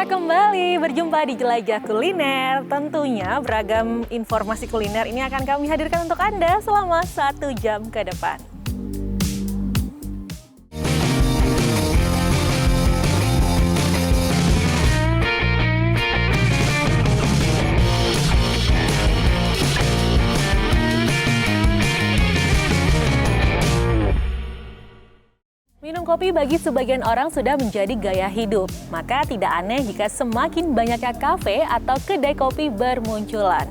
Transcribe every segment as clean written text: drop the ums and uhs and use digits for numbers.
kembali berjumpa di Jelajah Kuliner. Tentunya beragam informasi kuliner ini akan kami hadirkan untuk Anda selama 1 jam ke depan. Minum kopi bagi sebagian orang sudah menjadi gaya hidup. Maka tidak aneh jika semakin banyaknya kafe atau kedai kopi bermunculan.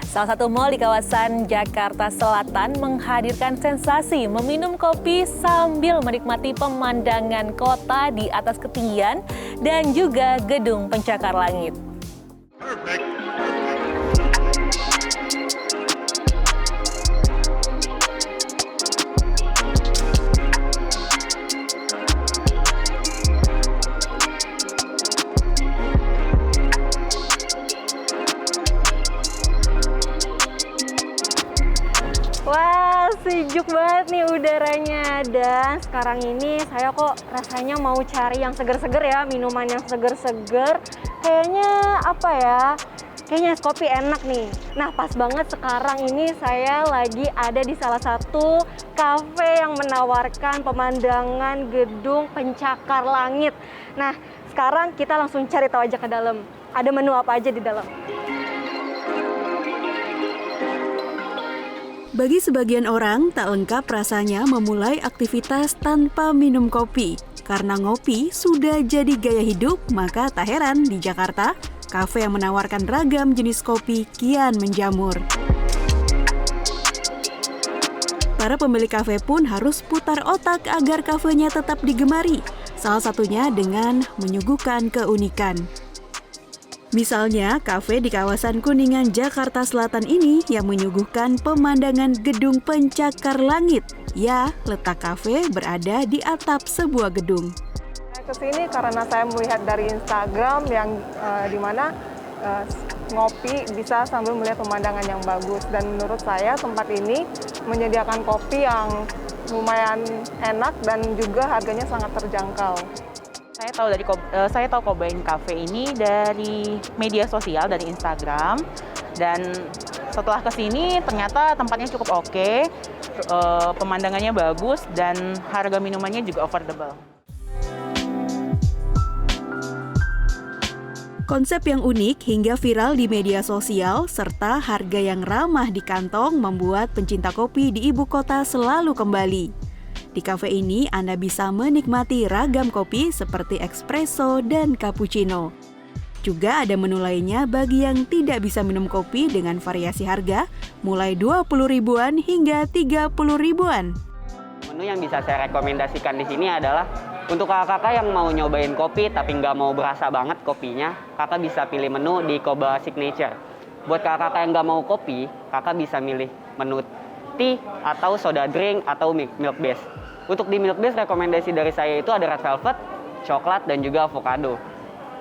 Salah satu mal di kawasan Jakarta Selatan menghadirkan sensasi meminum kopi sambil menikmati pemandangan kota di atas ketinggian dan juga gedung pencakar langit. Perfect. Wah, sejuk banget nih udaranya. Dan sekarang ini saya kok rasanya mau cari yang seger-seger ya, minuman yang seger-seger. Kayaknya apa ya, kayaknya es kopi enak nih. Nah, pas banget sekarang ini saya lagi ada di salah satu kafe yang menawarkan pemandangan gedung pencakar langit. Nah, sekarang kita langsung cari tahu aja ke dalam. Ada menu apa aja di dalam. Bagi sebagian orang, tak lengkap rasanya memulai aktivitas tanpa minum kopi. Karena ngopi sudah jadi gaya hidup, maka tak heran di Jakarta, kafe yang menawarkan ragam jenis kopi kian menjamur. Para pemilik kafe pun harus putar otak agar kafenya tetap digemari, salah satunya dengan menyuguhkan keunikan. Misalnya, kafe di kawasan Kuningan, Jakarta Selatan ini yang menyuguhkan pemandangan gedung pencakar langit. Ya, letak kafe berada di atap sebuah gedung. Saya kesini karena saya melihat dari Instagram yang dimana ngopi bisa sambil melihat pemandangan yang bagus. Dan menurut saya tempat ini menyediakan kopi yang lumayan enak dan juga harganya sangat terjangkau. Saya tahu Cobain Cafe ini dari media sosial, dari Instagram, dan setelah kesini ternyata tempatnya cukup oke, pemandangannya bagus dan harga minumannya juga affordable. Konsep yang unik hingga viral di media sosial serta harga yang ramah di kantong membuat pencinta kopi di ibu kota selalu kembali. Di kafe ini, Anda bisa menikmati ragam kopi seperti espresso dan cappuccino. Juga ada menu lainnya bagi yang tidak bisa minum kopi dengan variasi harga mulai 20 ribuan hingga 30 ribuan. Menu yang bisa saya rekomendasikan di sini adalah untuk kakak-kakak yang mau nyobain kopi tapi nggak mau berasa banget kopinya, kakak bisa pilih menu di Koba Signature. Buat kakak-kakak yang nggak mau kopi, kakak bisa milih menu tea atau soda drink atau milk base. Untuk di milk base rekomendasi dari saya itu ada red velvet, coklat, dan juga avocado.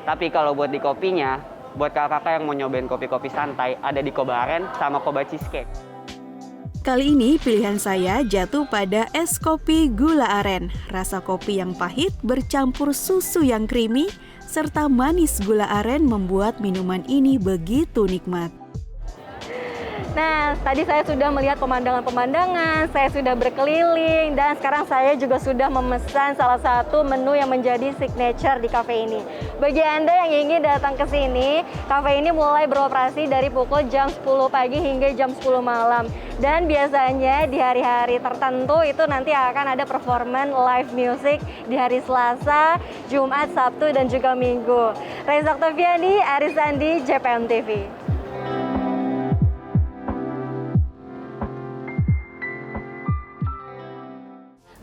Tapi kalau buat di kopinya, buat kakak-kakak yang mau nyobain kopi-kopi santai, ada di Koba Aren sama Koba Cheesecake. Kali ini pilihan saya jatuh pada es kopi gula aren. Rasa kopi yang pahit bercampur susu yang creamy, serta manis gula aren membuat minuman ini begitu nikmat. Nah, tadi saya sudah melihat pemandangan-pemandangan, saya sudah berkeliling, dan sekarang saya juga sudah memesan salah satu menu yang menjadi signature di kafe ini. Bagi Anda yang ingin datang ke sini, kafe ini mulai beroperasi dari pukul jam 10 pagi hingga jam 10 malam. Dan biasanya di hari-hari tertentu itu nanti akan ada performan live music di hari Selasa, Jumat, Sabtu, dan juga Minggu. Reza Oktaviani, Aris Andi, JPM TV.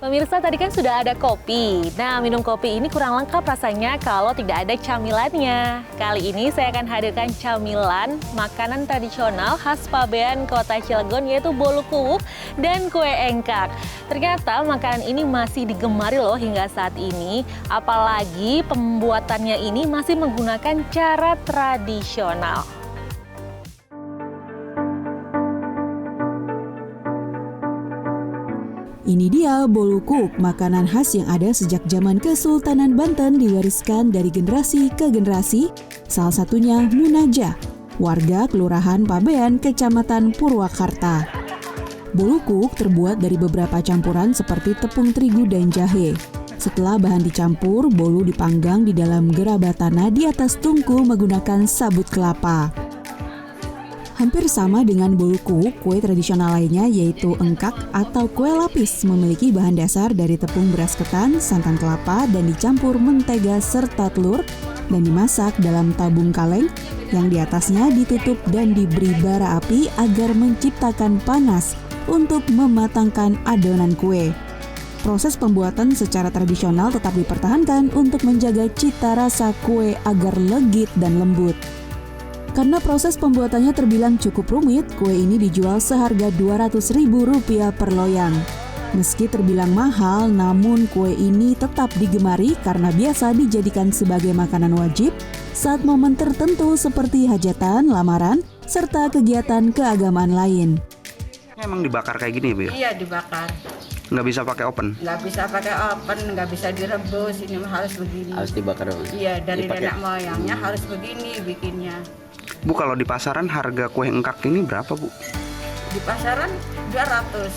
Pemirsa, tadi kan sudah ada kopi. Nah, minum kopi ini kurang lengkap rasanya kalau tidak ada camilannya. Kali ini saya akan hadirkan camilan makanan tradisional khas Pabean Kota Cilegon, yaitu bolu kuwuk dan kue engkak. Ternyata makanan ini masih digemari loh hingga saat ini, apalagi pembuatannya ini masih menggunakan cara tradisional. Ini dia bolukuk, makanan khas yang ada sejak zaman Kesultanan Banten diwariskan dari generasi ke generasi, salah satunya Munajah, warga Kelurahan Pabean, Kecamatan Purwakarta. Bolukuk terbuat dari beberapa campuran seperti tepung terigu dan jahe. Setelah bahan dicampur, bolu dipanggang di dalam gerabah tanah di atas tungku menggunakan sabut kelapa. Hampir sama dengan bolukuk, kue tradisional lainnya yaitu engkak atau kue lapis memiliki bahan dasar dari tepung beras ketan, santan kelapa, dan dicampur mentega serta telur dan dimasak dalam tabung kaleng yang di atasnya ditutup dan diberi bara api agar menciptakan panas untuk mematangkan adonan kue. Proses pembuatan secara tradisional tetap dipertahankan untuk menjaga cita rasa kue agar legit dan lembut. Karena proses pembuatannya terbilang cukup rumit, kue ini dijual seharga Rp200.000 per loyang. Meski terbilang mahal, namun kue ini tetap digemari karena biasa dijadikan sebagai makanan wajib saat momen tertentu seperti hajatan, lamaran, serta kegiatan keagamaan lain. Emang dibakar kayak gini, Bu? Iya, dibakar. Nggak bisa pakai oven? Nggak bisa pakai oven, nggak bisa direbus, ini harus begini. Harus dibakar dulu. Iya, dari nenek moyangnya harus begini bikinnya. Bu, kalau di pasaran harga kue engkak ini berapa, Bu? Di pasaran 200.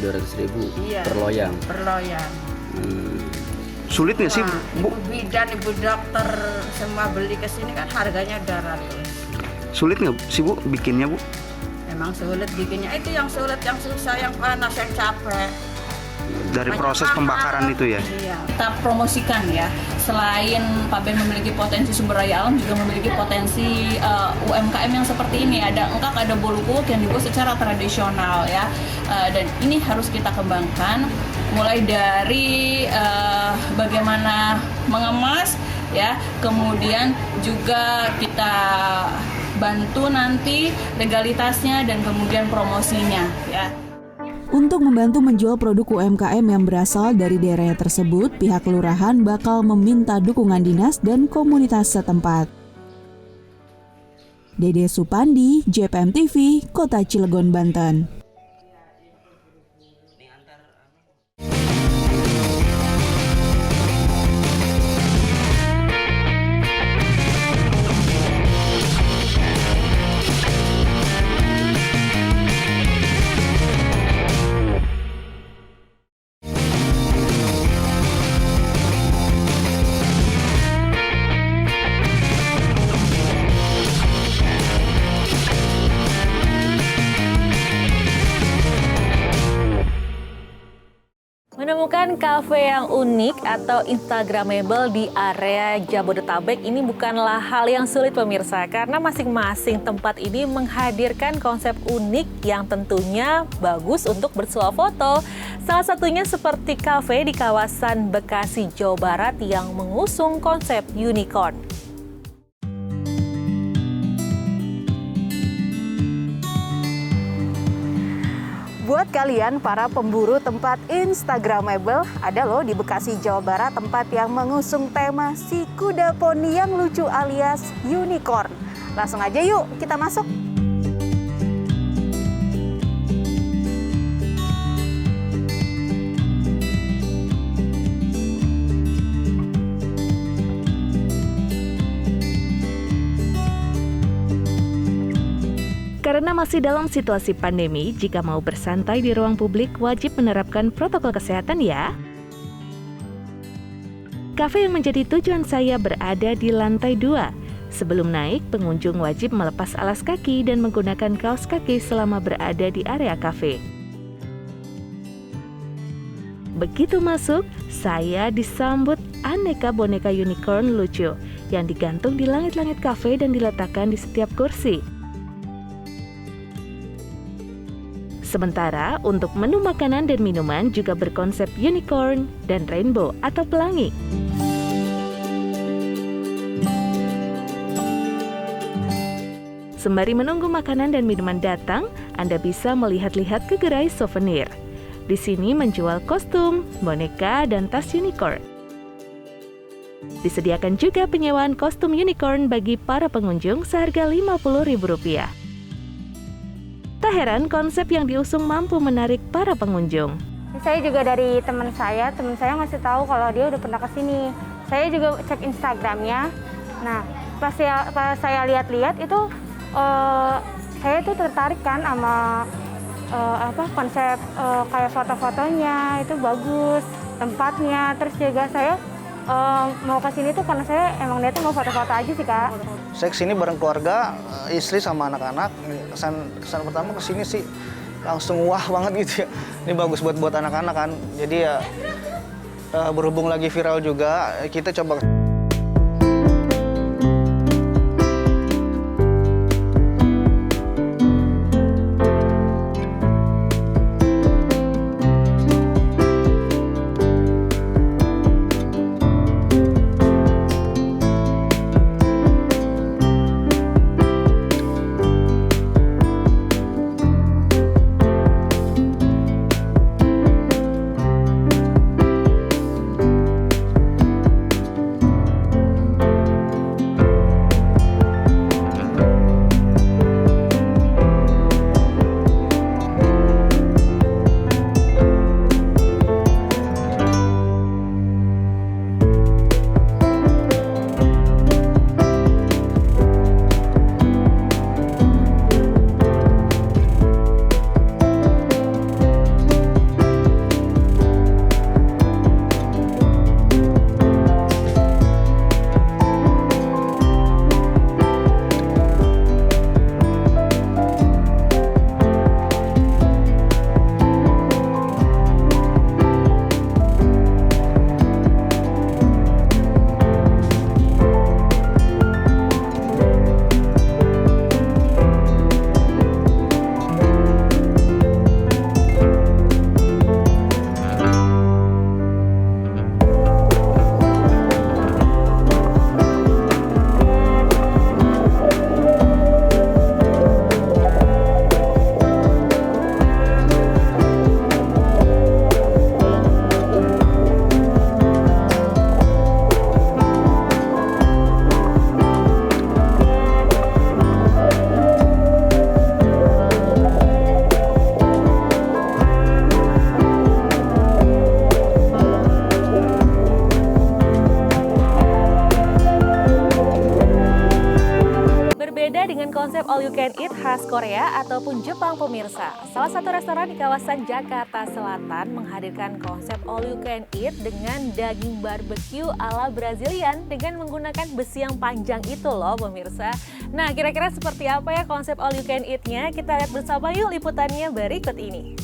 200.000 Iya, per loyang. Per loyang. Sulit nggak sih, Wah, Bu? ibu bidan, ibu dokter semua beli ke sini kan harganya 200. Sulit nggak sih, Bu, bikinnya, Bu? Emang sulit bikinnya, itu yang sulit, yang susah, yang panas, yang capek. Dari Banyak proses mahal. pembakaran itu ya? Iya. Kita promosikan ya, selain Pabean memiliki potensi sumber daya alam, juga memiliki potensi UMKM yang seperti ini. Ada engkak, ada bolukuk yang dibuat secara tradisional ya, dan ini harus kita kembangkan, mulai dari bagaimana mengemas ya, kemudian juga kita bantu nanti legalitasnya dan kemudian promosinya ya. Untuk membantu menjual produk UMKM yang berasal dari daerah tersebut, pihak kelurahan bakal meminta dukungan dinas dan komunitas setempat. Dede Supandi, JPM TV, Kota Cilegon, Banten. Menemukan kafe yang unik atau instagramable di area Jabodetabek ini bukanlah hal yang sulit pemirsa, karena masing-masing tempat ini menghadirkan konsep unik yang tentunya bagus untuk bersuah foto. Salah satunya seperti kafe di kawasan Bekasi, Jawa Barat yang mengusung konsep unicorn. Buat kalian para pemburu tempat instagramable, ada loh di Bekasi, Jawa Barat tempat yang mengusung tema si kuda poni yang lucu alias unicorn. Langsung aja yuk kita masuk. Karena masih dalam situasi pandemi, jika mau bersantai di ruang publik wajib menerapkan protokol kesehatan ya. Kafe yang menjadi tujuan saya berada di lantai 2. Sebelum naik, pengunjung wajib melepas alas kaki dan menggunakan kaos kaki selama berada di area kafe. Begitu masuk, saya disambut aneka boneka unicorn lucu yang digantung di langit-langit kafe dan diletakkan di setiap kursi. Sementara untuk menu makanan dan minuman juga berkonsep unicorn dan rainbow atau pelangi. Sembari menunggu makanan dan minuman datang, Anda bisa melihat-lihat ke gerai souvenir. Di sini menjual kostum, boneka, dan tas unicorn. Disediakan juga penyewaan kostum unicorn bagi para pengunjung seharga Rp50.000. Tak heran konsep yang diusung mampu menarik para pengunjung. saya juga dari teman saya ngasih tahu kalau dia udah pernah ke sini. Saya juga cek Instagramnya. Nah, pas saya lihat-lihat itu saya tuh tertarik kan sama konsep kayak foto-fotonya itu bagus, tempatnya. Terus juga saya mau ke sini tuh karena saya emang niatnya mau foto-foto aja sih, Kak. Saya kesini bareng keluarga, istri sama anak-anak. Kesan pertama kesini sih langsung wah banget gitu ya. Ini bagus buat anak-anak kan. Jadi ya berhubung lagi viral juga, kita coba. konsep all you can eat khas Korea ataupun Jepang pemirsa. Salah satu restoran di kawasan Jakarta Selatan menghadirkan konsep all you can eat dengan daging barbecue ala Brazilian dengan menggunakan besi yang panjang itu loh pemirsa. Nah, kira-kira seperti apa ya konsep all you can eat-nya? Kita lihat bersama yuk liputannya berikut ini.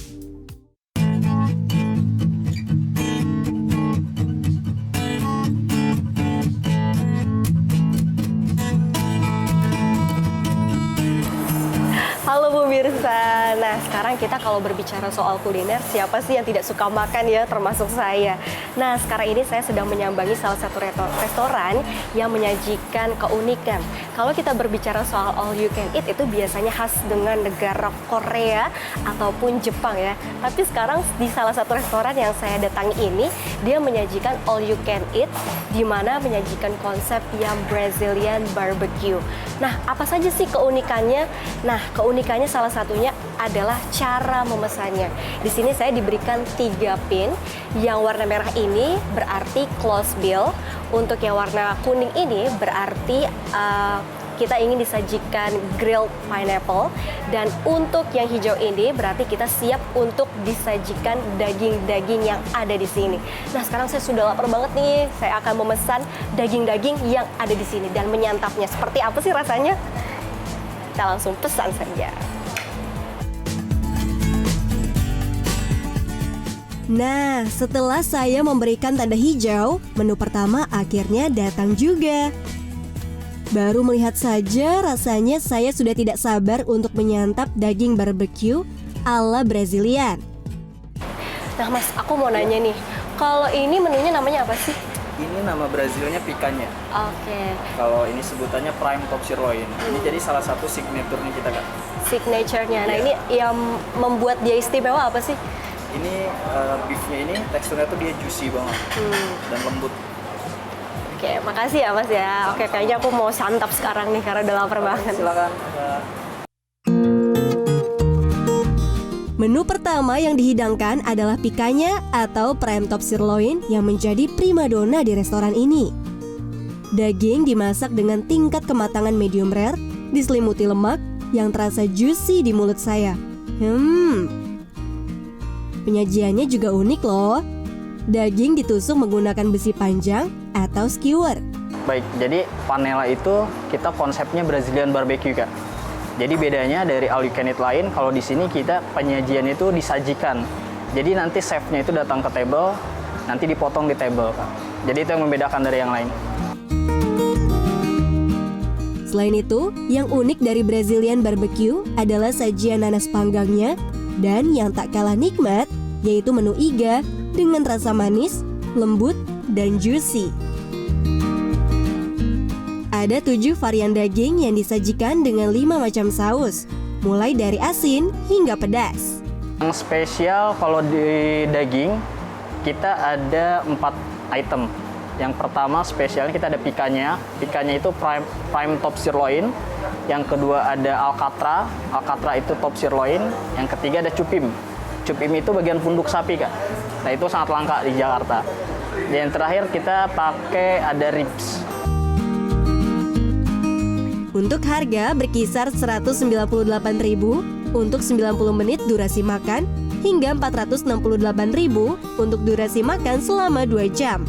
Halo pemirsa, nah sekarang kita kalau berbicara soal kuliner, siapa sih yang tidak suka makan ya, termasuk saya. Nah sekarang ini saya sedang menyambangi salah satu restoran yang menyajikan keunikan. Kalau kita berbicara soal all you can eat itu biasanya khas dengan negara Korea ataupun Jepang ya. Tapi sekarang di salah satu restoran yang saya datangi ini, dia menyajikan all you can eat, di mana menyajikan konsep yang Brazilian barbecue. Nah apa saja sih keunikannya? Nah keunikannya salah satunya adalah cara memesannya. Di sini saya diberikan 3 pin. Yang warna merah ini berarti close bill. Untuk yang warna kuning ini berarti kita ingin disajikan grilled pineapple. Dan untuk yang hijau ini berarti kita siap untuk disajikan daging-daging yang ada di sini. Nah sekarang saya sudah lapar banget nih. Saya akan memesan daging-daging yang ada di sini dan menyantapnya. Seperti apa sih rasanya? Kita langsung pesan saja. Nah, setelah saya memberikan tanda hijau, menu pertama akhirnya datang juga. Baru melihat saja rasanya saya sudah tidak sabar untuk menyantap daging barbecue ala Brazilian. Nah Mas, aku mau nanya nih, kalau ini menunya namanya apa sih? Ini nama Brazilnya picanha. Oke. Kalau ini sebutannya prime top sirloin. Ini jadi salah satu signaturenya kita, Kak. Signaturenya. Nah, ini yang membuat dia istimewa apa sih? Ini beefnya ini teksturnya tuh dia juicy banget dan lembut. Oke, makasih ya Mas ya. Oke, kayaknya aku mau santap sekarang nih karena udah lapar banget. Silakan. Menu pertama yang dihidangkan adalah picanha atau prime top sirloin yang menjadi primadona di restoran ini. Daging dimasak dengan tingkat kematangan medium rare, diselimuti lemak yang terasa juicy di mulut saya. Penyajiannya juga unik loh. Daging ditusuk menggunakan besi panjang atau skewer. Baik, jadi panela itu kita konsepnya Brazilian barbecue, Kak. Jadi bedanya dari all you can eat lain, kalau di sini kita penyajian itu disajikan. Jadi nanti chefnya itu datang ke table, nanti dipotong di table, Kak. Jadi itu yang membedakan dari yang lain. Selain itu, yang unik dari Brazilian barbecue adalah sajian nanas panggangnya dan yang tak kalah nikmat, yaitu menu iga dengan rasa manis, lembut, dan juicy. Ada 7 varian daging yang disajikan dengan 5 macam saus, mulai dari asin hingga pedas. Yang spesial kalau di daging, kita ada 4 item. Yang pertama spesialnya kita ada picanha. Picanha itu prime top sirloin. Yang kedua ada alcatra itu top sirloin. Yang ketiga ada cupim. Cupim itu bagian punduk sapi, Kak. Nah, itu sangat langka di Jakarta. Dan yang terakhir kita pakai ada ribs. Untuk harga berkisar Rp198.000 untuk 90 menit durasi makan hingga Rp468.000 untuk durasi makan selama 2 jam.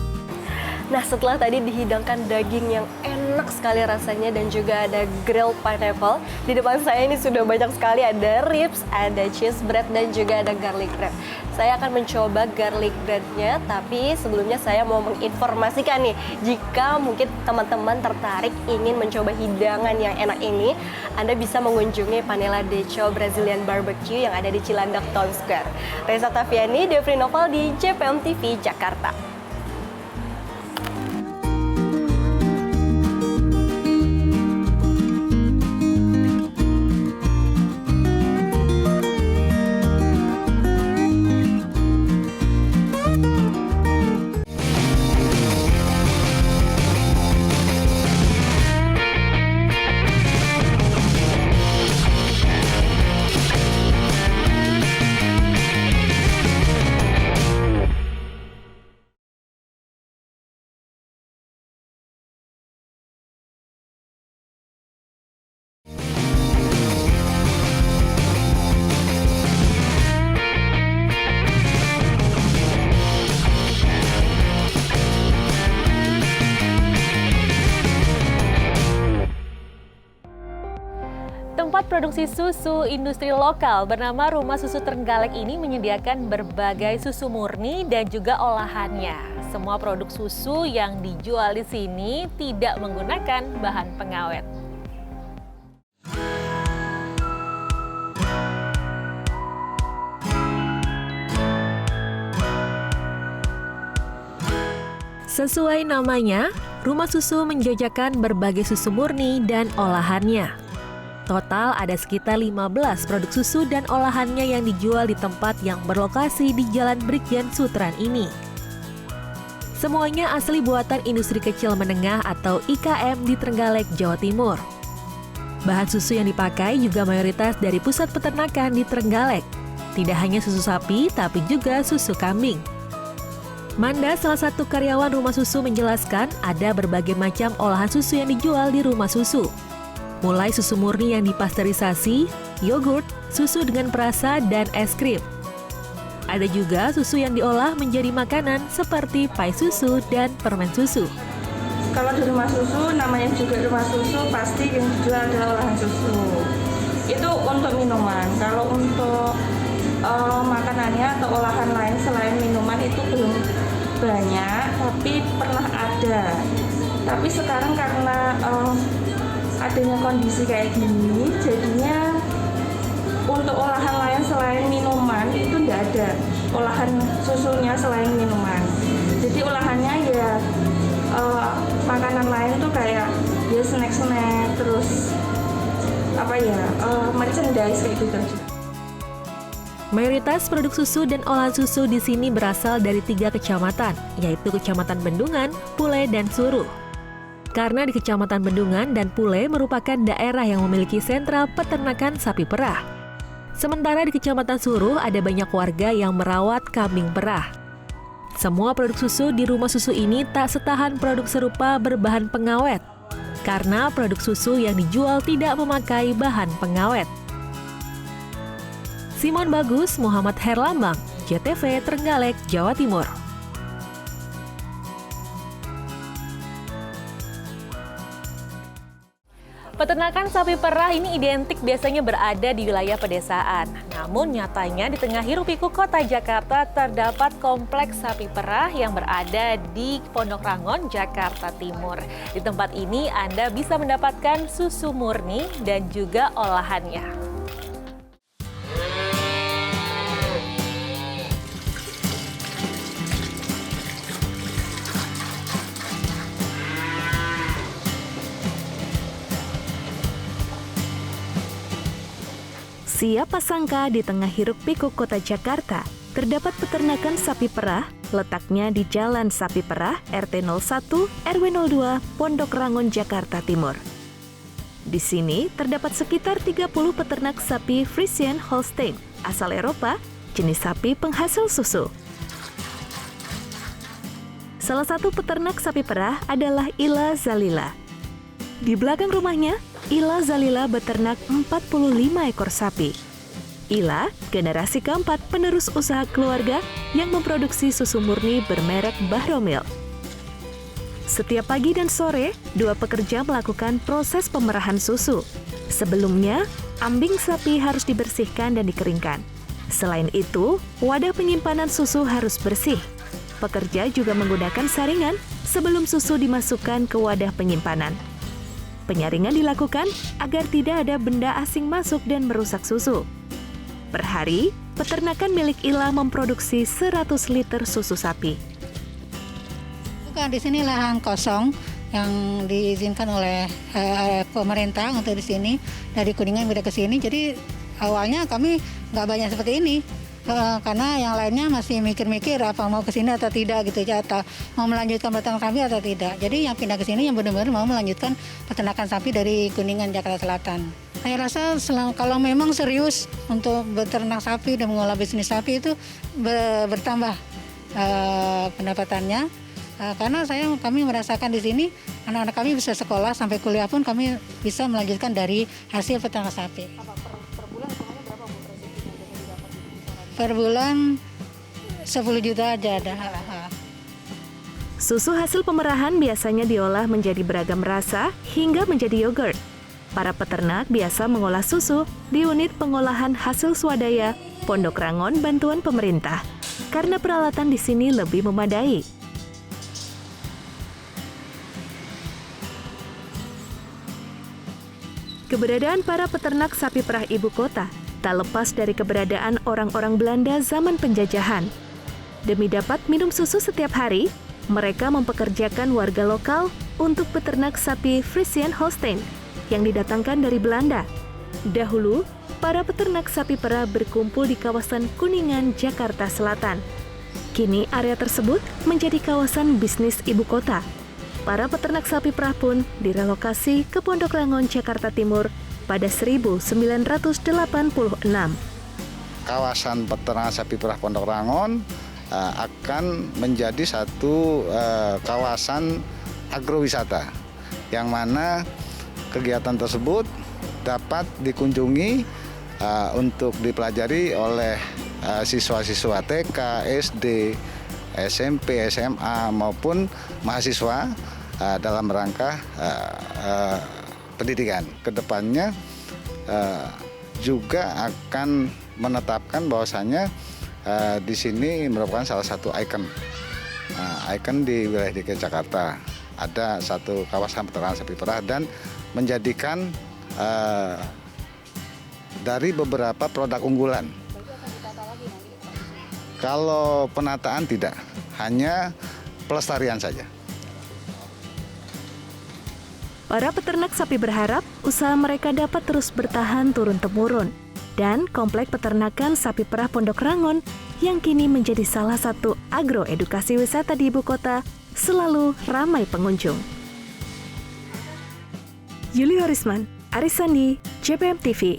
Nah, setelah tadi dihidangkan daging yang enak sekali rasanya dan juga ada grilled pineapple, di depan saya ini sudah banyak sekali ada ribs, ada cheese bread dan juga ada garlic bread. Saya akan mencoba garlic breadnya, tapi sebelumnya saya mau menginformasikan nih, jika mungkin teman-teman tertarik ingin mencoba hidangan yang enak ini, Anda bisa mengunjungi Panela Deco Brazilian Barbecue yang ada di Cilandak Town Square. Reza Tafiani, Devri Noval di JPM TV Jakarta. Tempat produksi susu industri lokal bernama Rumah Susu Trenggalek ini menyediakan berbagai susu murni dan juga olahannya. Semua produk susu yang dijual di sini tidak menggunakan bahan pengawet. Sesuai namanya, Rumah Susu menjajakan berbagai susu murni dan olahannya. Total ada sekitar 15 produk susu dan olahannya yang dijual di tempat yang berlokasi di Jalan Brigjen Sutran ini. Semuanya asli buatan industri kecil menengah atau IKM di Trenggalek, Jawa Timur. Bahan susu yang dipakai juga mayoritas dari pusat peternakan di Trenggalek. Tidak hanya susu sapi, tapi juga susu kambing. Manda, salah satu karyawan rumah susu, menjelaskan ada berbagai macam olahan susu yang dijual di rumah susu. Mulai susu murni yang dipasteurisasi, yogurt, susu dengan perasa, dan es krim. Ada juga susu yang diolah menjadi makanan seperti pai susu dan permen susu. Kalau di rumah susu, namanya juga rumah susu, pasti yang dijual adalah olahan susu. Itu untuk minuman. Kalau untuk makanannya atau olahan lain selain minuman itu belum banyak, tapi pernah ada. Tapi sekarang karena adanya kondisi kayak gini, jadinya untuk olahan lain selain minuman itu tidak ada olahan susunya selain minuman. Jadi olahannya ya makanan lain tuh kayak ya snack-snack, terus merchandise kayak gitu aja. Mayoritas produk susu dan olahan susu di sini berasal dari 3 kecamatan, yaitu Kecamatan Bendungan, Pule, dan Suruh. Karena di Kecamatan Bendungan dan Pule merupakan daerah yang memiliki sentra peternakan sapi perah. Sementara di Kecamatan Suruh ada banyak warga yang merawat kambing perah. Semua produk susu di rumah susu ini tak setahan produk serupa berbahan pengawet, karena produk susu yang dijual tidak memakai bahan pengawet. Simon Bagus, Muhammad Herlambang, JTV Trenggalek, Jawa Timur. Peternakan sapi perah ini identik biasanya berada di wilayah pedesaan. Namun nyatanya di tengah hiruk-pikuk kota Jakarta terdapat kompleks sapi perah yang berada di Pondok Rangon, Jakarta Timur. Di tempat ini Anda bisa mendapatkan susu murni dan juga olahannya. Siapa sangka di tengah hiruk-pikuk kota Jakarta, terdapat peternakan sapi perah, letaknya di Jalan Sapi Perah, RT 01, RW 02, Pondok Rangon, Jakarta Timur. Di sini terdapat sekitar 30 peternak sapi Friesian Holstein, asal Eropa, jenis sapi penghasil susu. Salah satu peternak sapi perah adalah Ila Zalila. Di belakang rumahnya, Ila Zalila beternak 45 ekor sapi. Ila, generasi keempat penerus usaha keluarga yang memproduksi susu murni bermerek Bahromilk. Setiap pagi dan sore, dua pekerja melakukan proses pemerahan susu. Sebelumnya, ambing sapi harus dibersihkan dan dikeringkan. Selain itu, wadah penyimpanan susu harus bersih. Pekerja juga menggunakan saringan sebelum susu dimasukkan ke wadah penyimpanan. Penyaringan dilakukan agar tidak ada benda asing masuk dan merusak susu. Per hari, peternakan milik Ila memproduksi 100 liter susu sapi. Bukan, di sini lahan kosong yang diizinkan oleh pemerintah untuk di sini. Dari Kuningan pindah ke sini, jadi awalnya kami nggak banyak seperti ini. Karena yang lainnya masih mikir-mikir apa mau ke sini atau tidak gitu ya, atau mau melanjutkan peternakan sapi atau tidak. Jadi yang pindah ke sini yang benar-benar mau melanjutkan peternakan sapi dari Kuningan, Jakarta Selatan. Saya rasa kalau memang serius untuk beternak sapi dan mengolah bisnis sapi itu bertambah pendapatannya. Karena kami merasakan di sini anak-anak kami bisa sekolah sampai kuliah pun kami bisa melanjutkan dari hasil peternak sapi. Per bulan 10 juta aja ada. Susu hasil pemerahan biasanya diolah menjadi beragam rasa hingga menjadi yogurt. Para peternak biasa mengolah susu di unit pengolahan hasil swadaya Pondok Rangon bantuan pemerintah karena peralatan di sini lebih memadai. Keberadaan para peternak sapi perah ibu kota tak lepas dari keberadaan orang-orang Belanda zaman penjajahan. Demi dapat minum susu setiap hari, mereka mempekerjakan warga lokal untuk peternak sapi Friesian Holstein yang didatangkan dari Belanda. Dahulu, para peternak sapi perah berkumpul di kawasan Kuningan, Jakarta Selatan. Kini area tersebut menjadi kawasan bisnis ibu kota. Para peternak sapi perah pun direlokasi ke Pondok Rangon, Jakarta Timur pada 1986. Kawasan peternakan sapi perah Pondok Rangon akan menjadi satu kawasan agrowisata yang mana kegiatan tersebut dapat dikunjungi untuk dipelajari oleh siswa-siswa TK, SD, SMP, SMA maupun mahasiswa dalam rangka pendidikan. Kedepannya juga akan menetapkan bahwasannya di sini merupakan salah satu ikon di wilayah DKI Jakarta. Ada satu kawasan peternakan sapi perah dan menjadikan dari beberapa produk unggulan. Kalau penataan tidak, hanya pelestarian saja. Para peternak sapi berharap usaha mereka dapat terus bertahan turun-temurun. Dan komplek peternakan sapi perah Pondok Rangon yang kini menjadi salah satu agroedukasi wisata di ibu kota selalu ramai pengunjung. Yuli Horisman, Aris Sandi, JPM TV.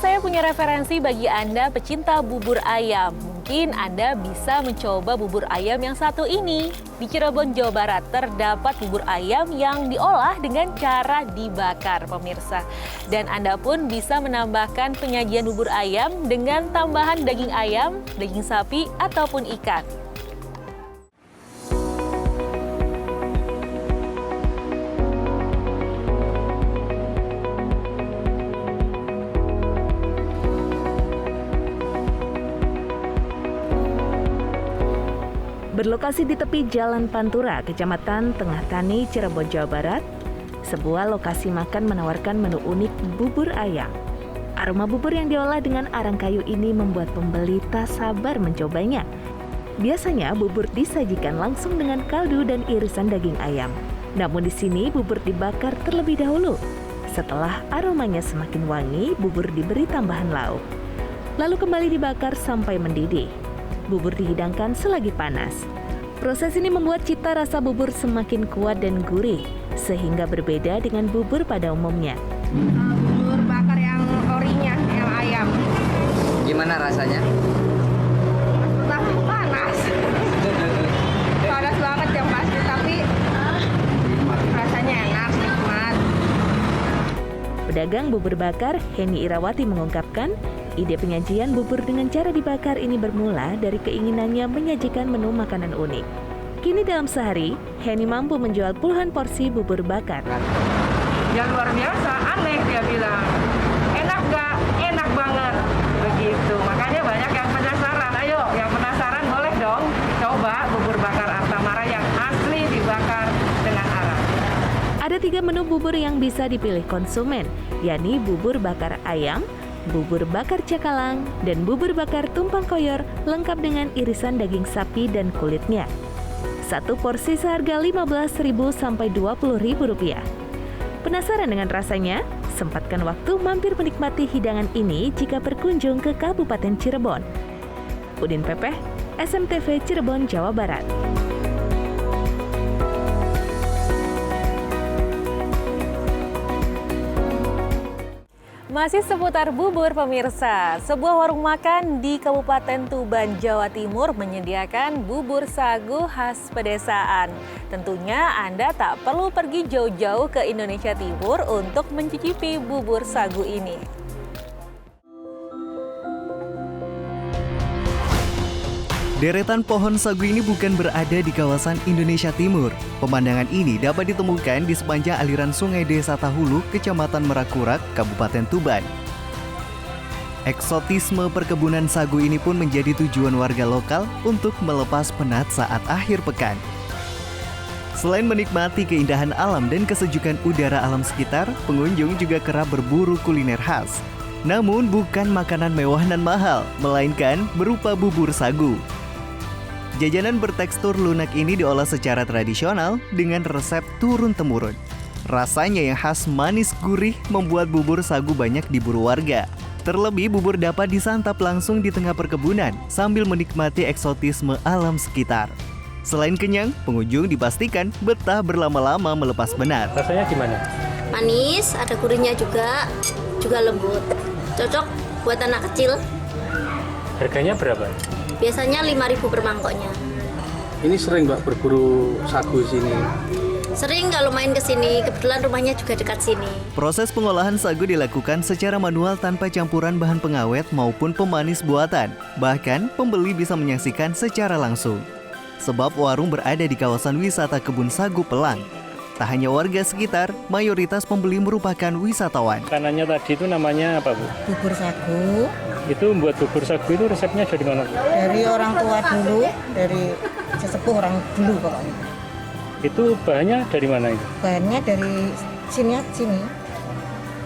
saya punya referensi bagi Anda pecinta bubur ayam. Mungkin Anda bisa mencoba bubur ayam yang satu ini. Di Cirebon, Jawa Barat, terdapat bubur ayam yang diolah dengan cara dibakar, pemirsa. Dan Anda pun bisa menambahkan penyajian bubur ayam dengan tambahan daging ayam, daging sapi, ataupun ikan. Berlokasi di tepi Jalan Pantura, Kecamatan Tengah Tani, Cirebon, Jawa Barat, sebuah lokasi makan menawarkan menu unik bubur ayam. Aroma bubur yang diolah dengan arang kayu ini membuat pembeli tak sabar mencobanya. Biasanya bubur disajikan langsung dengan kaldu dan irisan daging ayam. Namun di sini bubur dibakar terlebih dahulu. Setelah aromanya semakin wangi, bubur diberi tambahan lauk. Lalu kembali dibakar sampai mendidih. Bubur dihidangkan selagi panas. Proses ini membuat cita rasa bubur semakin kuat dan gurih, sehingga berbeda dengan bubur pada umumnya. Bubur bakar yang orinya, yang ayam. Gimana rasanya? Panas. Panas banget yang pasti, tapi rasanya enak, nikmat. Pedagang bubur bakar Heni Irawati mengungkapkan, ide penyajian bubur dengan cara dibakar ini bermula dari keinginannya menyajikan menu makanan unik. Kini dalam sehari, Heni mampu menjual puluhan porsi bubur bakar. Ya luar biasa, aneh dia bilang. Enak gak? Enak banget. Begitu, makanya banyak yang penasaran. Ayo, yang penasaran boleh dong coba bubur bakar Artamara yang asli dibakar dengan arang. Ada 3 menu bubur yang bisa dipilih konsumen, yakni bubur bakar ayam, bubur bakar cakalang, dan bubur bakar tumpang koyor lengkap dengan irisan daging sapi dan kulitnya. Satu porsi seharga Rp15.000 sampai Rp20.000. Penasaran dengan rasanya? Sempatkan waktu mampir menikmati hidangan ini jika berkunjung ke Kabupaten Cirebon. Udin Pepeh, SMTV Cirebon, Jawa Barat. Masih seputar bubur, pemirsa. Sebuah warung makan di Kabupaten Tuban, Jawa Timur menyediakan bubur sagu khas pedesaan. Tentunya Anda tak perlu pergi jauh-jauh ke Indonesia Timur untuk mencicipi bubur sagu ini. Deretan pohon sagu ini bukan berada di kawasan Indonesia Timur. Pemandangan ini dapat ditemukan di sepanjang aliran Sungai Desa Tahulu, Kecamatan Merakurak, Kabupaten Tuban. Eksotisme perkebunan sagu ini pun menjadi tujuan warga lokal untuk melepas penat saat akhir pekan. Selain menikmati keindahan alam dan kesejukan udara alam sekitar, pengunjung juga kerap berburu kuliner khas. Namun bukan makanan mewah dan mahal, melainkan berupa bubur sagu. Jajanan bertekstur lunak ini diolah secara tradisional dengan resep turun-temurun. Rasanya yang khas manis gurih membuat bubur sagu banyak diburu warga. Terlebih bubur dapat disantap langsung di tengah perkebunan sambil menikmati eksotisme alam sekitar. Selain kenyang, pengunjung dipastikan betah berlama-lama melepas penat. Rasanya gimana? Manis, ada gurihnya juga lembut. Cocok buat anak kecil. Harganya berapa? Biasanya 5.000 per mangkoknya. Ini sering Mbak berburu sagu di sini? Sering kalau main ke sini, kebetulan rumahnya juga dekat sini. Proses pengolahan sagu dilakukan secara manual tanpa campuran bahan pengawet maupun pemanis buatan. Bahkan, pembeli bisa menyaksikan secara langsung. Sebab warung berada di kawasan wisata Kebun Sagu Pelang. Tak hanya warga sekitar, mayoritas pembeli merupakan wisatawan. Makanannya tadi itu namanya apa, Bu? Bubur sagu. Itu membuat bubur sagu itu resepnya dari mana, Bu? Dari orang tua dulu, dari sesepuh orang dulu pokoknya. Itu bahannya dari mana itu? Bahannya dari sini.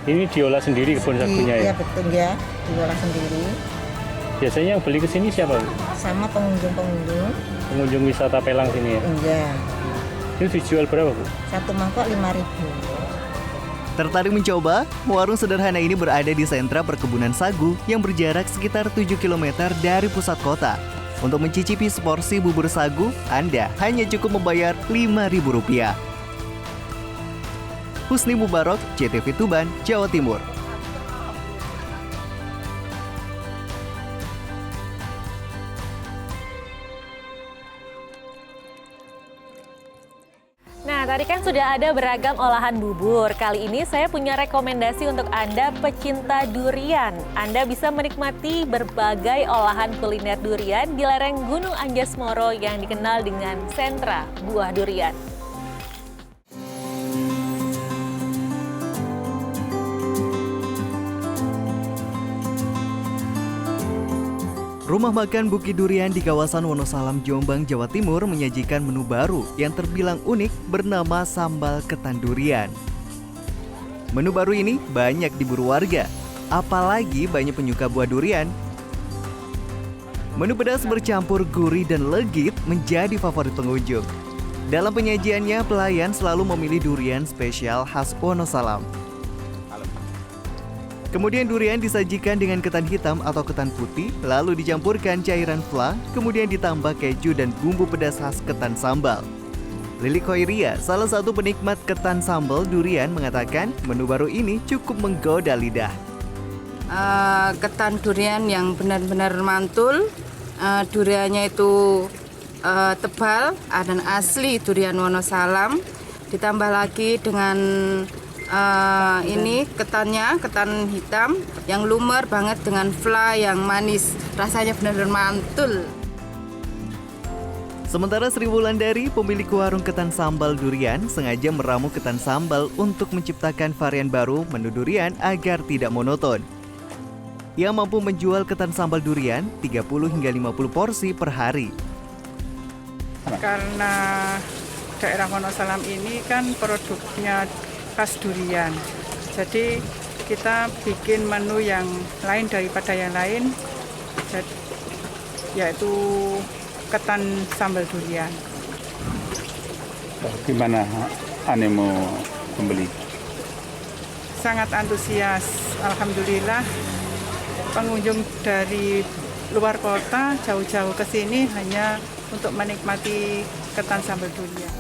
Ini diolah sendiri kebun sagunya ya? Iya betul ya, diolah sendiri. Biasanya yang beli ke sini siapa, Bu? Sama pengunjung. Pengunjung wisata Pelang sini ya? Iya. Itu dijual berapa, Bu? Satu mangkok 5.000. Tertarik mencoba? Warung sederhana ini berada di sentra perkebunan sagu yang berjarak sekitar 7 km dari pusat kota. Untuk mencicipi seporsi bubur sagu, Anda hanya cukup membayar Rp5.000. Husni Mubarok, CTV Tuban, Jawa Timur. tadi kan sudah ada beragam olahan bubur. Kali ini saya punya rekomendasi untuk Anda pecinta durian. Anda bisa menikmati berbagai olahan kuliner durian di lereng Gunung Anjas-Moro yang dikenal dengan sentra buah durian. Rumah makan Bukit Durian di kawasan Wonosalam, Jombang, Jawa Timur menyajikan menu baru yang terbilang unik bernama sambal ketan durian. Menu baru ini banyak diburu warga, apalagi banyak penyuka buah durian. Menu pedas bercampur gurih dan legit menjadi favorit pengunjung. Dalam penyajiannya, pelayan selalu memilih durian spesial khas Wonosalam. Kemudian durian disajikan dengan ketan hitam atau ketan putih, lalu dicampurkan cairan fla, kemudian ditambah keju dan bumbu pedas khas ketan sambal. Lili Koiria, salah satu penikmat ketan sambal durian, mengatakan menu baru ini cukup menggoda lidah. Ketan durian yang benar-benar mantul, duriannya itu tebal dan asli durian Wonosalam, ditambah lagi dengan ini ketannya, ketan hitam yang lumer banget dengan fla yang manis, rasanya benar-benar mantul. Sementara Sri Wulandari, pemilik warung ketan sambal durian, sengaja meramu ketan sambal untuk menciptakan varian baru menu durian agar tidak monoton. Ia mampu menjual ketan sambal durian 30 hingga 50 porsi per hari. Karena daerah Wonosalam ini kan produknya khas durian. Jadi kita bikin menu yang lain daripada yang lain, yaitu ketan sambal durian. Gimana animo pembeli? Sangat antusias, alhamdulillah. Pengunjung dari luar kota jauh-jauh ke sini hanya untuk menikmati ketan sambal durian.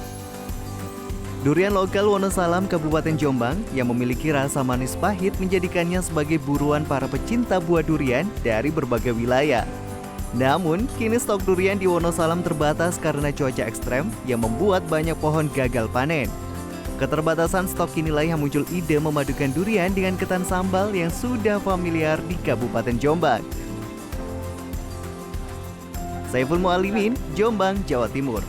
Durian lokal Wonosalam, Kabupaten Jombang yang memiliki rasa manis pahit menjadikannya sebagai buruan para pecinta buah durian dari berbagai wilayah. Namun, kini stok durian di Wonosalam terbatas karena cuaca ekstrem yang membuat banyak pohon gagal panen. Keterbatasan stok inilah yang muncul ide memadukan durian dengan ketan sambal yang sudah familiar di Kabupaten Jombang. Saiful Mualimin, Jombang, Jawa Timur.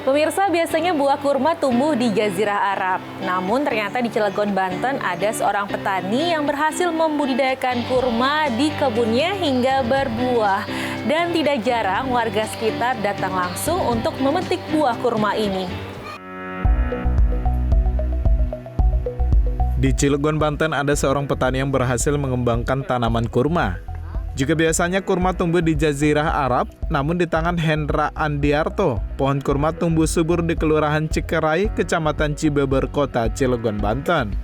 Pemirsa, biasanya buah kurma tumbuh di Jazirah Arab. Namun ternyata di Cilegon, Banten ada seorang petani yang berhasil membudidayakan kurma di kebunnya hingga berbuah. Dan tidak jarang warga sekitar datang langsung untuk memetik buah kurma ini. Di Cilegon, Banten ada seorang petani yang berhasil mengembangkan tanaman kurma. Jika biasanya kurma tumbuh di Jazirah Arab, namun di tangan Hendra Andiarto, pohon kurma tumbuh subur di Kelurahan Cikerai, Kecamatan Cibeber, Kota Cilegon, Banten.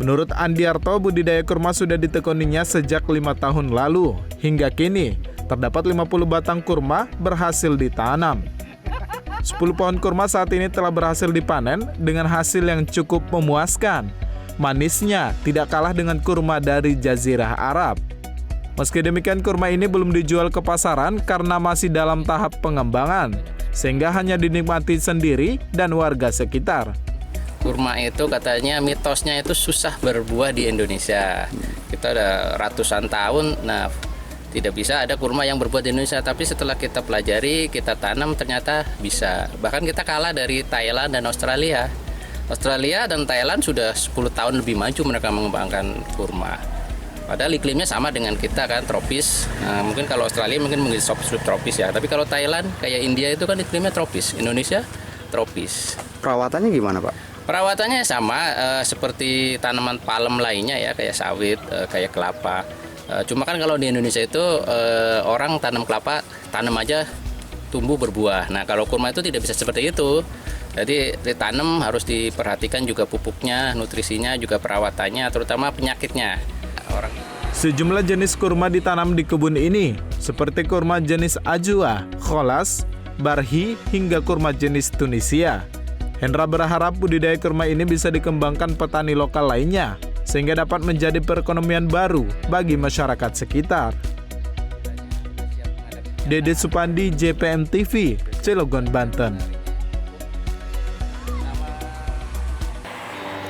Menurut Andiarto, budidaya kurma sudah ditekuninya sejak 5 tahun lalu. Hingga kini, terdapat 50 batang kurma berhasil ditanam. 10 pohon kurma saat ini telah berhasil dipanen dengan hasil yang cukup memuaskan. Manisnya tidak kalah dengan kurma dari Jazirah Arab. Meski demikian, kurma ini belum dijual ke pasaran karena masih dalam tahap pengembangan, sehingga hanya dinikmati sendiri dan warga sekitar. Kurma itu katanya mitosnya itu susah berbuah di Indonesia. Kita udah ratusan tahun, tidak bisa ada kurma yang berbuah di Indonesia. Tapi setelah kita pelajari, kita tanam, ternyata bisa. Bahkan kita kalah dari Thailand dan Australia. Australia dan Thailand sudah 10 tahun lebih maju mereka mengembangkan kurma. Padahal iklimnya sama dengan kita kan, tropis. Mungkin kalau Australia mungkin subtropis ya. Tapi kalau Thailand, kayak India itu kan iklimnya tropis. Indonesia tropis. Perawatannya gimana, Pak? Perawatannya sama seperti tanaman palem lainnya ya, kayak sawit, kayak kelapa. Cuma kan kalau di Indonesia itu orang tanam kelapa, tanam aja tumbuh berbuah. Nah kalau kurma itu tidak bisa seperti itu. Jadi ditanam harus diperhatikan juga pupuknya, nutrisinya, juga perawatannya, terutama penyakitnya. Sejumlah jenis kurma ditanam di kebun ini, seperti kurma jenis Ajwa, Kholas, Barhi, hingga kurma jenis Tunisia. Hendra berharap budidaya kurma ini bisa dikembangkan petani lokal lainnya, sehingga dapat menjadi perekonomian baru bagi masyarakat sekitar. Dede Supandi, JPM TV, Cilegon, Banten.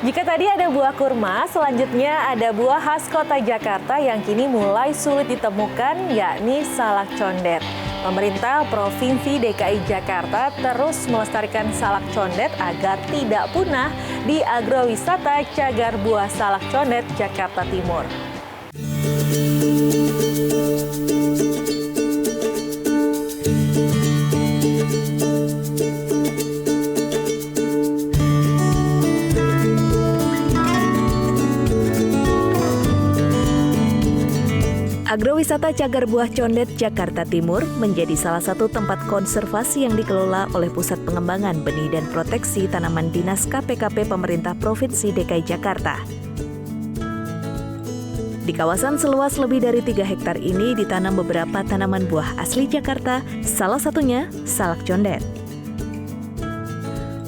Jika tadi ada buah kurma, selanjutnya ada buah khas kota Jakarta yang kini mulai sulit ditemukan, yakni salak condet. Pemerintah Provinsi DKI Jakarta terus melestarikan salak condet agar tidak punah di agrowisata Cagar Buah Salak Condet, Jakarta Timur. Agrowisata Cagar Buah Condet Jakarta Timur menjadi salah satu tempat konservasi yang dikelola oleh Pusat Pengembangan Benih dan Proteksi Tanaman Dinas KPKP Pemerintah Provinsi DKI Jakarta. Di kawasan seluas lebih dari 3 hektar ini ditanam beberapa tanaman buah asli Jakarta, salah satunya salak condet.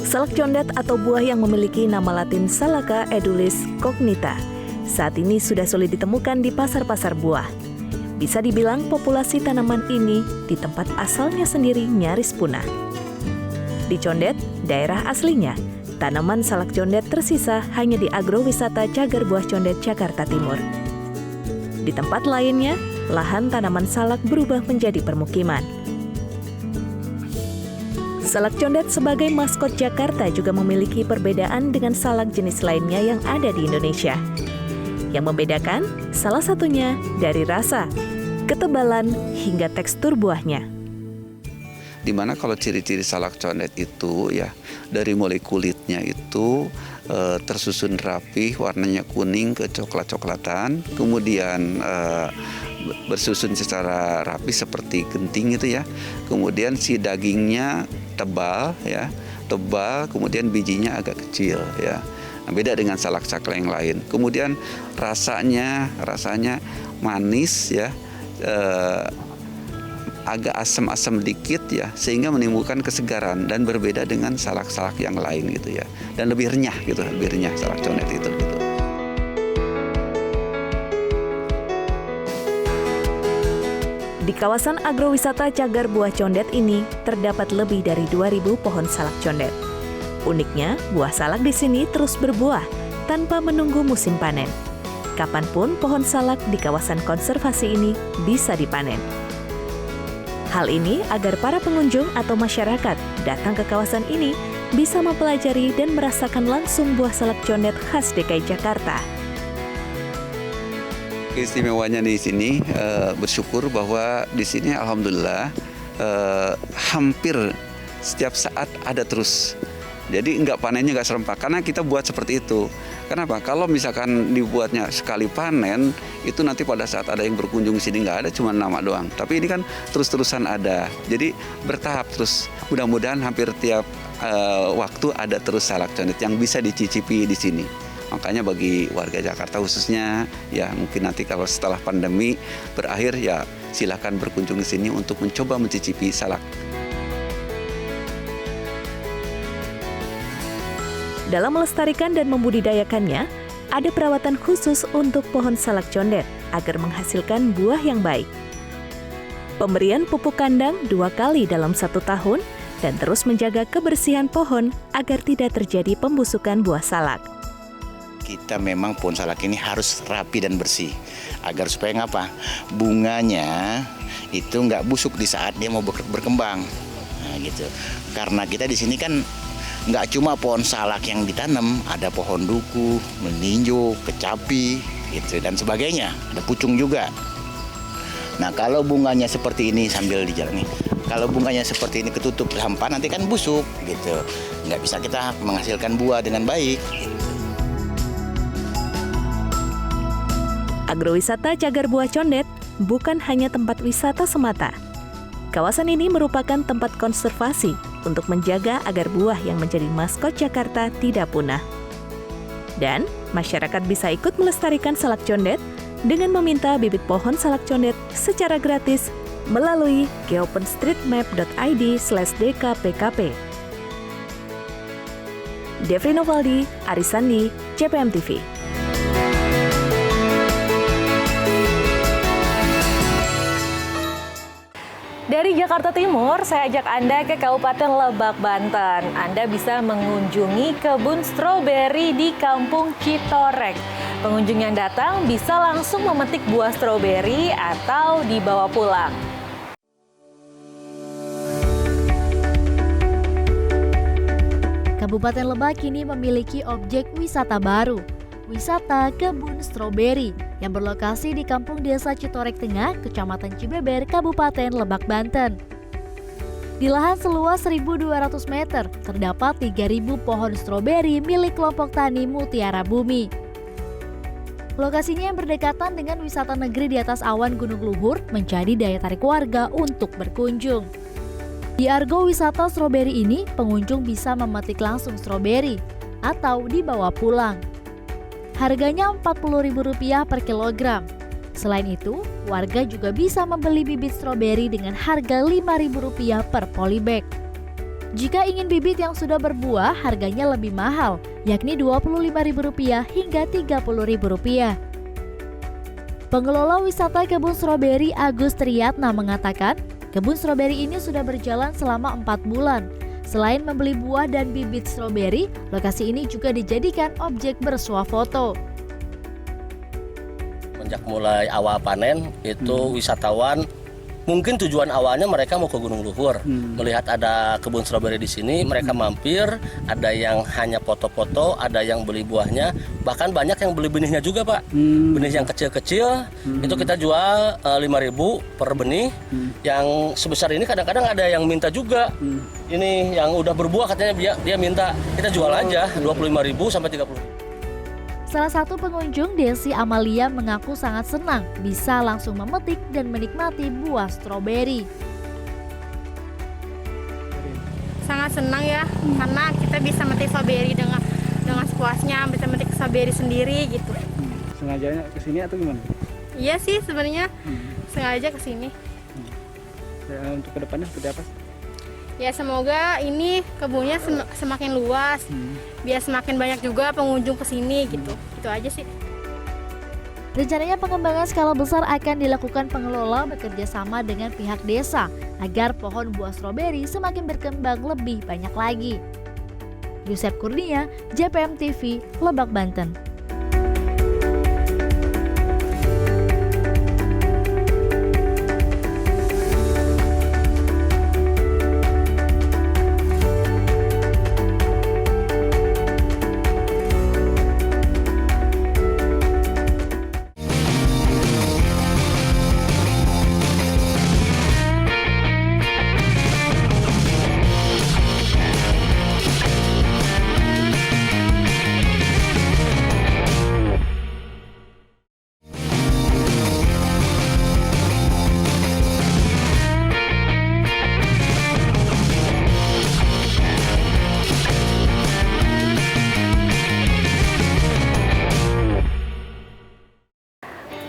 Salak condet atau buah yang memiliki nama latin Salaka edulis cognita, saat ini sudah sulit ditemukan di pasar-pasar buah. Bisa dibilang populasi tanaman ini di tempat asalnya sendiri nyaris punah. Di Condet, daerah aslinya, tanaman salak condet tersisa hanya di agrowisata Cagar Buah Condet, Jakarta Timur. Di tempat lainnya, lahan tanaman salak berubah menjadi permukiman. Salak condet sebagai maskot Jakarta juga memiliki perbedaan dengan salak jenis lainnya yang ada di Indonesia. Yang membedakan salah satunya dari rasa, ketebalan, hingga tekstur buahnya. Dimana kalau ciri-ciri salak condet itu ya dari mulai kulitnya itu tersusun rapi, warnanya kuning ke coklat-coklatan, kemudian bersusun secara rapi seperti genting itu ya. Kemudian si dagingnya tebal ya, kemudian bijinya agak kecil ya. Nah, beda dengan salak-salak yang lain. Kemudian rasanya manis ya, agak asam-asam dikit ya, sehingga menimbulkan kesegaran dan berbeda dengan salak-salak yang lain gitu ya. Dan lebih renyah gitu, lebih renyah salak condet itu gitu. Di kawasan agrowisata Cagar Buah Condet ini terdapat lebih dari 2.000 pohon salak condet. Uniknya, buah salak di sini terus berbuah tanpa menunggu musim panen. Kapanpun pohon salak di kawasan konservasi ini bisa dipanen. Hal ini agar para pengunjung atau masyarakat datang ke kawasan ini bisa mempelajari dan merasakan langsung buah salak condet khas DKI Jakarta. Istimewanya di sini bersyukur bahwa di sini alhamdulillah hampir setiap saat ada terus. Jadi nggak panennya nggak serempak, karena kita buat seperti itu. Kenapa? Kalau misalkan dibuatnya sekali panen, itu nanti pada saat ada yang berkunjung sini nggak ada, cuma nama doang. Tapi ini kan terus-terusan ada. Jadi bertahap terus. Mudah-mudahan hampir tiap waktu ada terus salak condet yang bisa dicicipi di sini. Makanya bagi warga Jakarta khususnya, ya mungkin nanti kalau setelah pandemi berakhir, ya silakan berkunjung ke sini untuk mencoba mencicipi salak. Dalam melestarikan dan membudidayakannya, ada perawatan khusus untuk pohon salak condet agar menghasilkan buah yang baik. Pemberian pupuk kandang 2 kali dalam 1 tahun dan terus menjaga kebersihan pohon agar tidak terjadi pembusukan buah salak. Kita memang pohon salak ini harus rapi dan bersih agar supaya ngapa? Bunganya itu nggak busuk di saat dia mau berkembang. Nah, gitu. Karena kita di sini kan nggak cuma pohon salak yang ditanam, ada pohon duku, meninjo, kecapi, gitu dan sebagainya. Ada pucung juga. Nah kalau bunganya seperti ini sambil dijalani, Kalau bunganya seperti ini ketutup hampa nanti kan busuk gitu. Nggak bisa kita menghasilkan buah dengan baik. Agrowisata Cagar Buah Condet bukan hanya tempat wisata semata. Kawasan ini merupakan tempat konservasi untuk menjaga agar buah yang menjadi maskot Jakarta tidak punah. Dan masyarakat bisa ikut melestarikan salak condet dengan meminta bibit pohon salak condet secara gratis melalui geopenstreetmap.id/dkpkp. Devri Novaldi, Arisandi, JPM TV. Dari Jakarta Timur, saya ajak Anda ke Kabupaten Lebak, Banten. Anda bisa mengunjungi kebun stroberi di Kampung Citorek. Pengunjung yang datang bisa langsung memetik buah stroberi atau dibawa pulang. Kabupaten Lebak kini memiliki objek wisata baru, wisata kebun stroberi yang berlokasi di Kampung Desa Citorek Tengah, Kecamatan Cibeber, Kabupaten Lebak, Banten. Di lahan seluas 1.200 meter, terdapat 3.000 pohon stroberi milik kelompok tani Mutiara Bumi. Lokasinya yang berdekatan dengan wisata negeri di atas awan Gunung Luhur menjadi daya tarik warga untuk berkunjung. Di argo wisata stroberi ini, pengunjung bisa memetik langsung stroberi atau dibawa pulang. Harganya Rp40.000 per kilogram. Selain itu, warga juga bisa membeli bibit stroberi dengan harga Rp5.000 per polybag. Jika ingin bibit yang sudah berbuah, harganya lebih mahal, yakni Rp25.000 hingga Rp30.000. Pengelola wisata kebun stroberi Agus Triyatna mengatakan, kebun stroberi ini sudah berjalan selama 4 bulan. Selain membeli buah dan bibit stroberi, lokasi ini juga dijadikan objek bersuah foto. Sejak mulai awal panen, itu wisatawan mungkin tujuan awalnya mereka mau ke Gunung Luhur, melihat ada kebun stroberi di sini, mereka mampir, ada yang hanya foto-foto, ada yang beli buahnya, bahkan banyak yang beli benihnya juga, Pak. Benih yang kecil-kecil itu kita jual 5.000 per benih. Yang sebesar ini kadang-kadang ada yang minta juga. Ini yang udah berbuah katanya dia minta, kita jual aja 25.000 sampai 30.000. Salah satu pengunjung, Desi Amalia, mengaku sangat senang bisa langsung memetik dan menikmati buah stroberi. Sangat senang ya, karena kita bisa memetik stroberi dengan sepuasnya, bisa memetik stroberi sendiri gitu. Sengajanya ke sini atau gimana? Iya sih sebenarnya, sengaja ke sini. Untuk kedepannya seperti apa? Ya semoga ini kebunnya semakin luas, biar semakin banyak juga pengunjung ke sini gitu. Itu aja sih. Rencananya pengembangan skala besar akan dilakukan pengelola bekerja sama dengan pihak desa agar pohon buah stroberi semakin berkembang lebih banyak lagi. Yusef Kurnia, JPM TV, Lebak, Banten.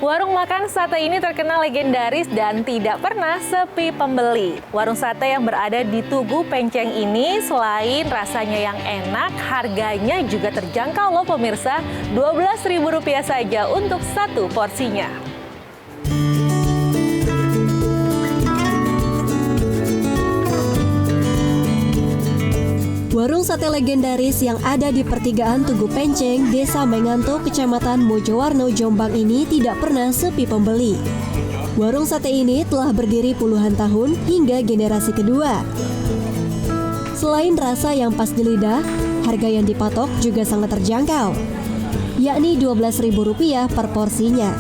Warung makan sate ini terkenal legendaris dan tidak pernah sepi pembeli. Warung sate yang berada di Tugu Penceng ini selain rasanya yang enak, harganya juga terjangkau loh pemirsa, Rp12.000 saja untuk satu porsinya. Warung sate legendaris yang ada di pertigaan Tugu Penceng, Desa Menganto, Kecamatan Mojowarno, Jombang ini tidak pernah sepi pembeli. Warung sate ini telah berdiri puluhan tahun hingga generasi kedua. Selain rasa yang pas di lidah, harga yang dipatok juga sangat terjangkau, yakni Rp12.000 per porsinya.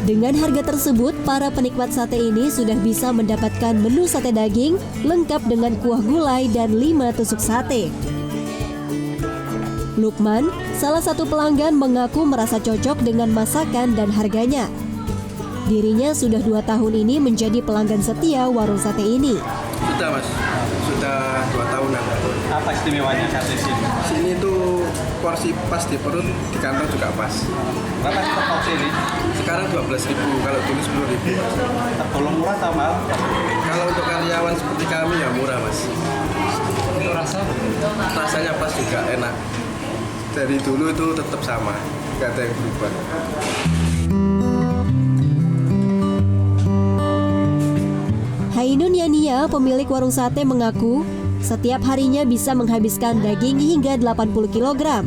Dengan harga tersebut, para penikmat sate ini sudah bisa mendapatkan menu sate daging lengkap dengan kuah gulai dan 5 tusuk sate. Lukman, salah satu pelanggan, mengaku merasa cocok dengan masakan dan harganya. Dirinya sudah 2 tahun ini menjadi pelanggan setia warung sate ini. Sudah Mas, sudah 2 tahunan. Apa istimewanya sate sini? Sini tuh porsi pas di perut, di kantong juga pas. Berapa sih porsi ini? Sekarang 12.000, kalau dulu 10.000. Tergolong murah atau mahal? Kalau untuk karyawan seperti kami ya murah Mas. Untuk rasa? Rasanya pas juga, enak. Dari dulu itu tetap sama, nggak ada yang berubah. Hainun Yania, pemilik warung sate, mengaku setiap harinya bisa menghabiskan daging hingga 80 kg.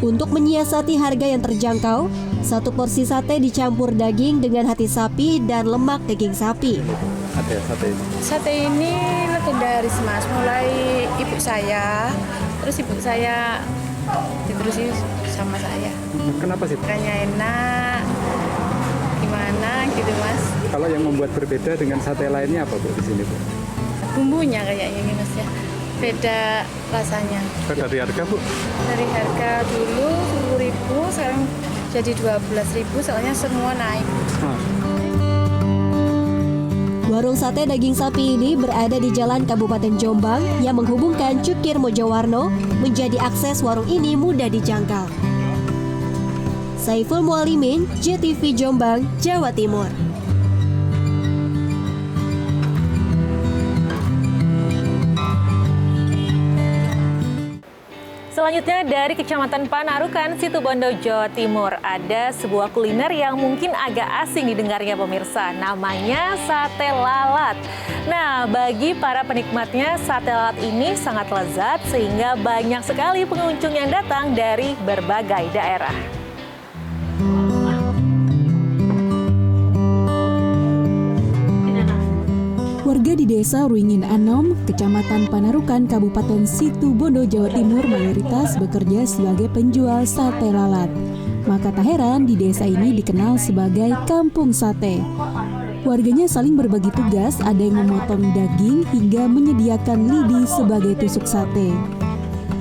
Untuk menyiasati harga yang terjangkau, 1 porsi sate dicampur daging dengan hati sapi dan lemak daging sapi. Sate ini legendaris Mas, mulai ibu saya, terus ibu saya diterusin sama saya. Kenapa sih? Rasanya enak, gimana gitu Mas. Kalau yang membuat berbeda dengan sate lainnya apa Bu di sini Bu? Bumbunya kayaknya ini Mas ya, beda rasanya. Dari harga Bu? Dari harga dulu 10.000, sekarang jadi 12.000, soalnya semua naik. Warung sate daging sapi ini berada di Jalan Kabupaten Jombang yang menghubungkan Cukir Mojowarno, menjadi akses warung ini mudah dijangkau. Saiful Mualimin, JTV Jombang, Jawa Timur. Selanjutnya dari Kecamatan Panarukan, Situbondo, Jawa Timur, ada sebuah kuliner yang mungkin agak asing didengarnya pemirsa, namanya sate lalat. Nah, bagi para penikmatnya, sate lalat ini sangat lezat sehingga banyak sekali pengunjung yang datang dari berbagai daerah. Warga di Desa Ruingin Anom, Kecamatan Panarukan, Kabupaten Situbondo, Jawa Timur mayoritas bekerja sebagai penjual sate lalat. Maka tak heran di desa ini dikenal sebagai Kampung Sate. Warganya saling berbagi tugas, ada yang memotong daging hingga menyediakan lidi sebagai tusuk sate.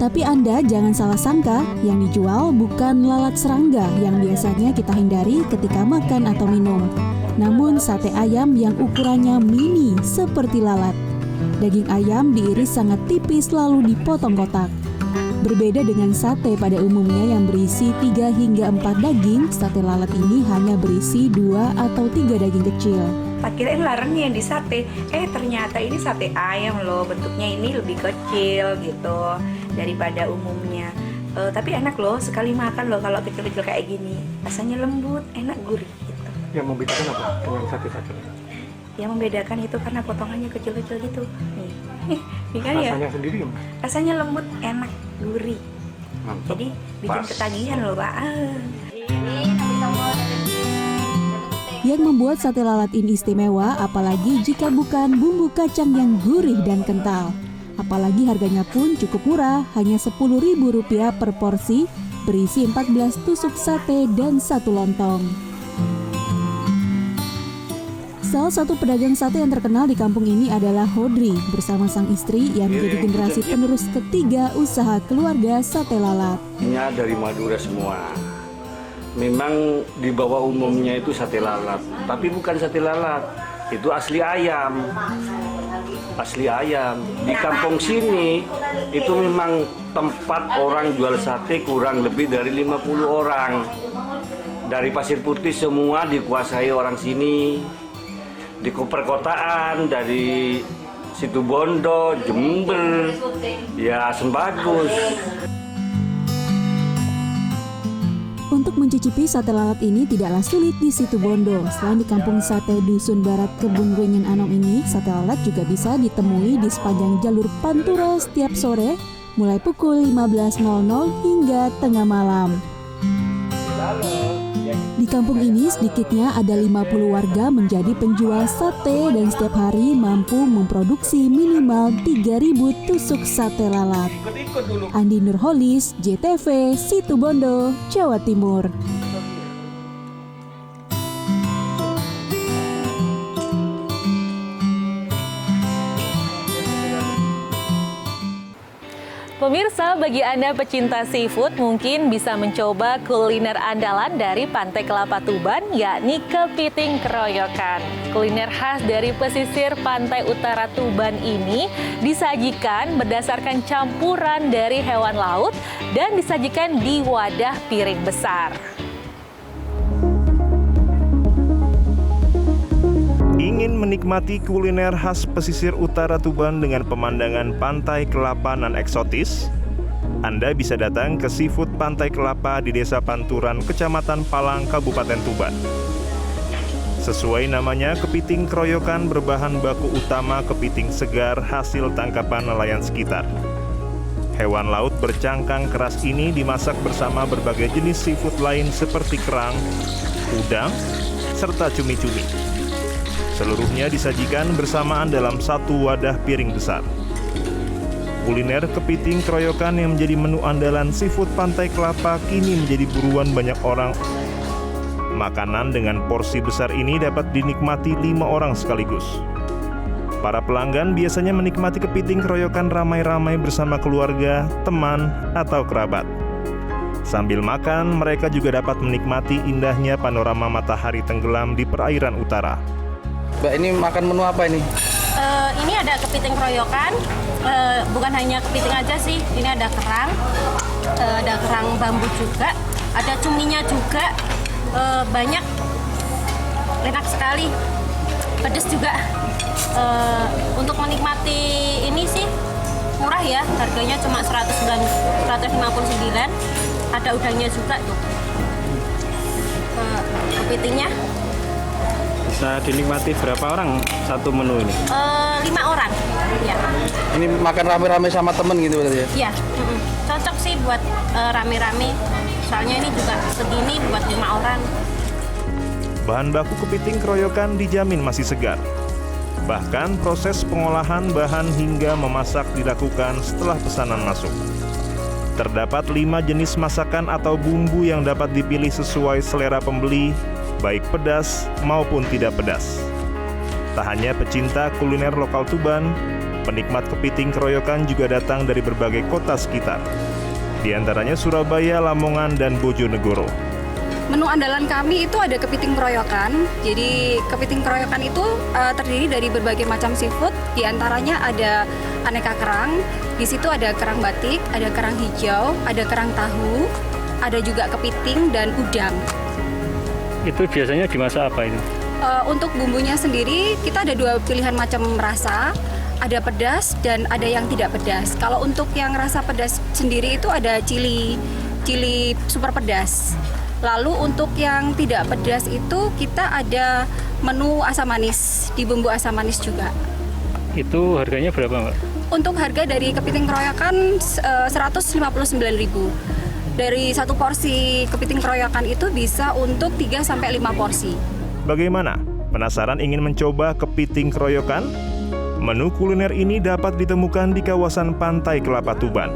Tapi Anda jangan salah sangka, yang dijual bukan lalat serangga yang biasanya kita hindari ketika makan atau minum. Namun sate ayam yang ukurannya mini seperti lalat. Daging ayam diiris sangat tipis lalu dipotong kotak. Berbeda dengan sate pada umumnya yang berisi 3 hingga 4 daging, sate lalat ini hanya berisi 2 atau 3 daging kecil. Tak kirain larangnya yang di sate, ternyata ini sate ayam loh, bentuknya ini lebih kecil gitu daripada umumnya. Tapi enak loh, sekali makan loh kalau kecil-kecil kayak gini. Rasanya lembut, enak, gurih gitu. Yang membedakan apa dengan sate-sate? Yang membedakan itu karena potongannya kecil-kecil gitu. Nih kan ya? Rasanya sendiri ya? Rasanya lembut, enak, gurih. Mantap. Jadi bikin ketagihan loh Pak. Yang membuat sate lalat ini istimewa, apalagi jika bukan bumbu kacang yang gurih dan kental. Apalagi harganya pun cukup murah, hanya Rp10.000 per porsi, berisi 14 tusuk sate dan 1 lontong. Salah satu pedagang sate yang terkenal di kampung ini adalah Hodri bersama sang istri yang menjadi generasi penerus ketiga usaha keluarga sate lalat. Ini dari Madura semua. Memang di bawah umumnya itu sate lalat, tapi bukan sate lalat, itu asli ayam. Asli ayam. Di kampung sini itu memang tempat orang jual sate kurang lebih dari 50 orang. Dari Pasir Putih semua dikuasai orang sini. Di perkotaan dari Situbondo, Jember, ya Sembagus. Untuk mencicipi sate lalat ini tidaklah sulit di Situbondo. Selain di kampung sate Dusun Barat Kebun Ruingin Anom ini, sate lalat juga bisa ditemui di sepanjang jalur Pantura setiap sore, mulai pukul 15.00 hingga tengah malam. Di kampung ini sedikitnya ada 50 warga menjadi penjual sate dan setiap hari mampu memproduksi minimal 3.000 tusuk sate lalat. Andi Nurholis, JTV, Situbondo, Jawa Timur. Pemirsa, bagi Anda pecinta seafood mungkin bisa mencoba kuliner andalan dari Pantai Kelapa Tuban, yakni kepiting keroyokan. Kuliner khas dari pesisir pantai utara Tuban ini disajikan berdasarkan campuran dari hewan laut dan disajikan di wadah piring besar. Ingin menikmati kuliner khas pesisir utara Tuban dengan pemandangan pantai kelapa nan eksotis? Anda bisa datang ke Seafood Pantai Kelapa di Desa Panturan, Kecamatan Palang, Kabupaten Tuban. Sesuai namanya, kepiting keroyokan berbahan baku utama kepiting segar hasil tangkapan nelayan sekitar. Hewan laut bercangkang keras ini dimasak bersama berbagai jenis seafood lain seperti kerang, udang, serta cumi-cumi. Seluruhnya disajikan bersamaan dalam satu wadah piring besar. Kuliner kepiting keroyokan yang menjadi menu andalan Seafood Pantai Kelapa kini menjadi buruan banyak orang. Makanan dengan porsi besar ini dapat dinikmati 5 orang sekaligus. Para pelanggan biasanya menikmati kepiting keroyokan ramai-ramai bersama keluarga, teman, atau kerabat. Sambil makan, mereka juga dapat menikmati indahnya panorama matahari tenggelam di perairan utara. Mbak, ini makan menu apa ini? Ini ada kepiting keroyokan, bukan hanya kepiting aja sih, ini ada kerang bambu juga, ada cuminya juga, banyak, enak sekali, pedas juga. Untuk menikmati ini sih murah ya, harganya cuma 159, ada udangnya juga tuh, kepitingnya. Bisa dinikmati berapa orang satu menu ini? 5 orang. Ya. Ini makan rame-rame sama temen gitu berarti ya? Iya, cocok sih buat rame-rame. Soalnya ini juga segini buat 5 orang. Bahan baku kepiting keroyokan dijamin masih segar. Bahkan proses pengolahan bahan hingga memasak dilakukan setelah pesanan masuk. Terdapat 5 jenis masakan atau bumbu yang dapat dipilih sesuai selera pembeli, baik pedas maupun tidak pedas. Tak hanya pecinta kuliner lokal Tuban, penikmat kepiting keroyokan juga datang dari berbagai kota sekitar. Di antaranya Surabaya, Lamongan, dan Bojonegoro. Menu andalan kami itu ada kepiting keroyokan. Jadi kepiting keroyokan itu terdiri dari berbagai macam seafood. Di antaranya ada aneka kerang. Di situ ada kerang batik, ada kerang hijau, ada kerang tahu, ada juga kepiting dan udang. Itu biasanya dimasak apa ini? Untuk bumbunya sendiri kita ada 2 pilihan macam rasa, ada pedas dan ada yang tidak pedas. Kalau untuk yang rasa pedas sendiri itu ada cili super pedas. Lalu untuk yang tidak pedas itu kita ada menu asam manis, di bumbu asam manis juga. Itu harganya berapa, Mbak? Untuk harga dari kepiting keroyokan 159.000. Dari satu porsi kepiting keroyokan itu bisa untuk 3-5 porsi. Bagaimana? Penasaran ingin mencoba kepiting keroyokan? Menu kuliner ini dapat ditemukan di kawasan Pantai Kelapa Tuban.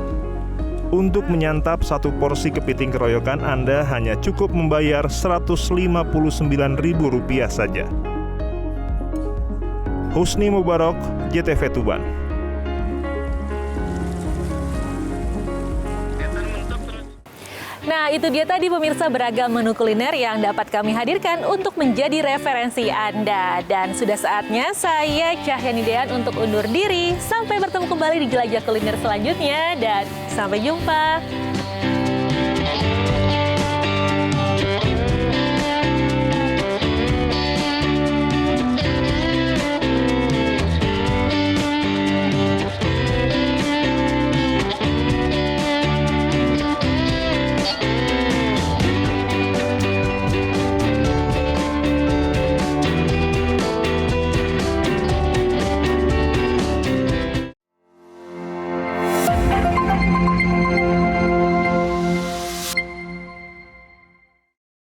Untuk menyantap satu porsi kepiting keroyokan, Anda hanya cukup membayar Rp159.000 saja. Husni Mubarok, JTV Tuban. Nah, itu dia tadi pemirsa beragam menu kuliner yang dapat kami hadirkan untuk menjadi referensi Anda. Dan sudah saatnya saya Cahyani Dean untuk undur diri. Sampai bertemu kembali di Jelajah Kuliner selanjutnya dan sampai jumpa.